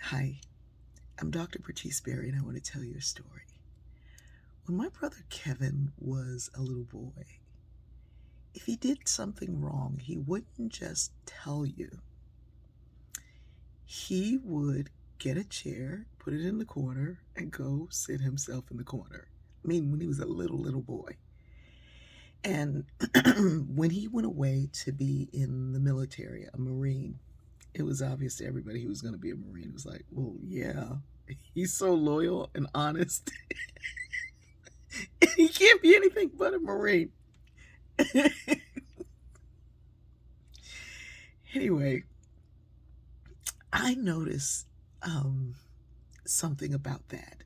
Hi, I'm Dr. Bertice Berry, and I want to tell you a story. When my brother Kevin was a little boy, if he did something wrong, he wouldn't just tell you. He would get a chair, put it in the corner, and go sit himself in the corner. I mean, when he was a little boy. And when he went away to be in the military, a Marine, it was obvious to everybody he was going to be a Marine. It was like, well, yeah, he's so loyal and honest. He can't be anything but a Marine. Anyway, I noticed something about that.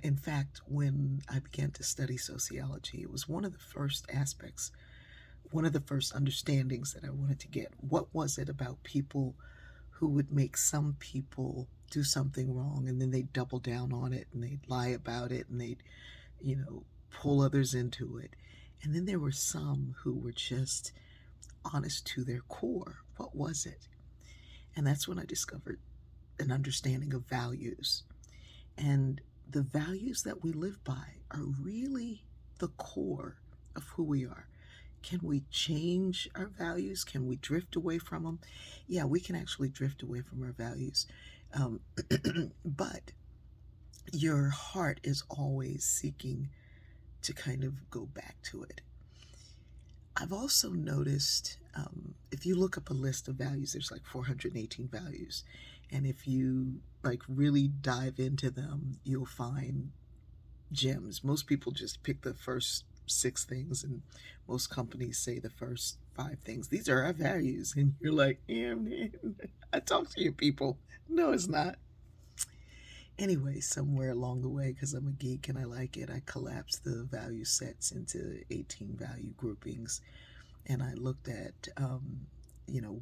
In fact, when I began to study sociology, it was one of the first aspects, one of the first understandings that I wanted to get. What was it about people who would make some people do something wrong and then they'd double down on it and they'd lie about it and they'd, pull others into it? And then there were some who were just honest to their core. What was it? And that's when I discovered an understanding of values. And the values that we live by are really the core of who we are. Can we change our values? Can we drift away from them? Yeah, we can actually drift away from our values. Um, but your heart is always seeking to kind of go back to it. I've also noticed if you look up a list of values, there's like 418 values. And if you like really dive into them, you'll find gems. Most people just pick the first 6 things, and most companies say the first 5 things. These are our values. And you're like, yeah, man, I talk to you people. No, it's not. Anyway, somewhere along the way, because I'm a geek and I like it, I collapsed the value sets into 18 value groupings. And I looked at,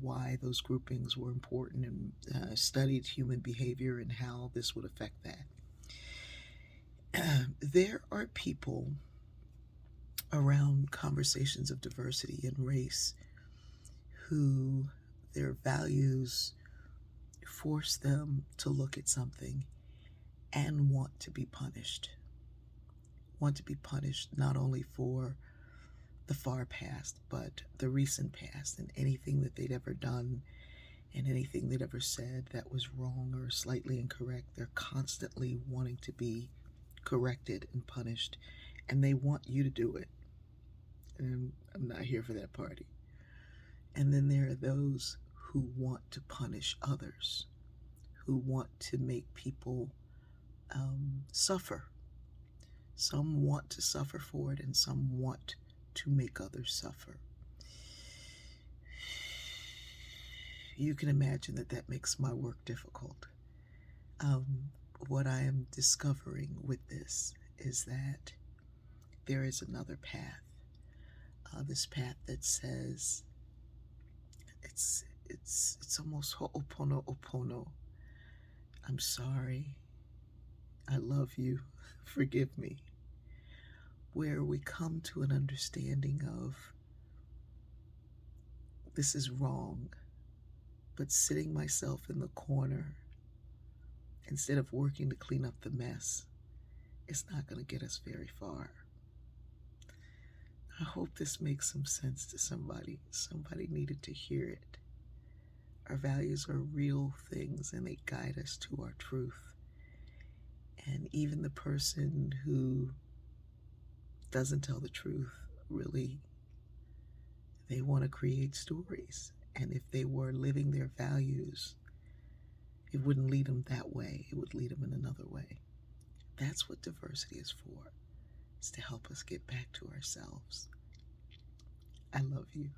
why those groupings were important and studied human behavior and how this would affect that. There are people around conversations of diversity and race who their values force them to look at something and want to be punished. Want to be punished not only for the far past, but the recent past, and anything that they'd ever done and anything they'd ever said that was wrong or slightly incorrect. They're constantly wanting to be corrected and punished, and they want you to do it. And I'm not here for that party. And then there are those who want to punish others, who want to make people suffer. Some want to suffer for it, and some want to make others suffer. You can imagine that that makes my work difficult. What I am discovering with this is that there is another path. This path that says it's almost ho'oponopono. I'm sorry. I love you. Forgive me. Where we come to an understanding of this is wrong, but sitting myself in the corner instead of working to clean up the mess, it's not going to get us very far. I hope this makes some sense to somebody. Somebody needed to hear it. Our values are real things and they guide us to our truth. And even the person who doesn't tell the truth, really, they want to create stories. And if they were living their values, it wouldn't lead them that way. It would lead them in another way. That's what diversity is for. It's to help us get back to ourselves. I love you.